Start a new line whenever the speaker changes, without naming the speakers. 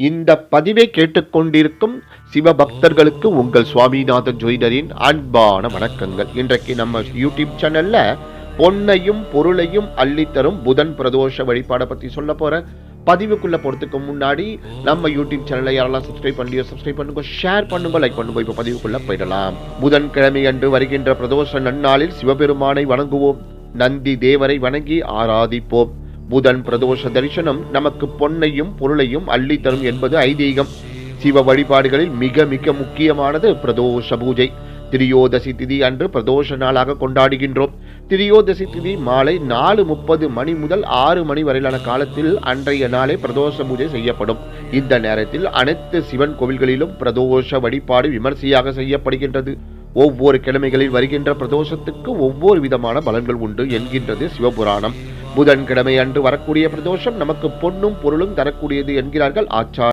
இந்த பதிவை கேட்டுக்கொண்டிருக்கும் சிவபக்தர்களுக்கு உங்கள் சுவாமிநாதன் ஜோதிடரின் அன்பான வணக்கங்கள். இன்றைக்கு நம்ம யூடியூப் சேனல்ல பொன்னையும் பொருளையும் அள்ளித்தரும் புதன் பிரதோஷ வழிபாடை பத்தி சொல்ல போறேன். பதிவுக்குள்ள போறதுக்கு முன்னாடி நம்ம யூடியூப் சேனலை யாரெல்லாம் சப்ஸ்கிரைப் பண்ணியோ சப்ஸ்கிரைப் பண்ணுங்க, ஷேர் பண்ணுங்க, லைக் பண்ணுங்க. இப்ப பதிவுக்குள்ள போயிடலாம். புதன்கிழமை அன்று வருகின்ற பிரதோஷ நன்னாளில் சிவபெருமானை வணங்குவோம். நந்தி தேவரை வணங்கி ஆராதிப்போம். புதன் பிரதோஷ தரிசனம் நமக்கு பொன்னையும் பொருளையும் அள்ளி தரும் என்பது ஐதீகம். சிவ வழிபாடுகளில் மிக மிக முக்கியமானது பிரதோஷ பூஜை. திரியோதசி திதி அன்று பிரதோஷ நாளாக கொண்டாடுகின்றோம். திரியோதசி திதி மாலை 4:30 மணி முதல் 6 மணி வரையிலான காலத்தில் அன்றைய நாளே பிரதோஷ பூஜை செய்யப்படும். இந்த நேரத்தில் அனைத்து சிவன் கோவில்களிலும் பிரதோஷ வழிபாடு விமர்சையாக செய்யப்படுகின்றது. ஒவ்வொரு கிழமைகளில் வருகின்ற பிரதோஷத்துக்கு ஒவ்வொரு விதமான பலன்கள் உண்டு என்கின்றது சிவபுராணம். புதன்கிழமை அன்று வரக்கூடிய பிரதோஷம் நமக்கு பொன்னும் பொருளும் தரக்கூடியது என்கிறார்கள் ஆச்சார்.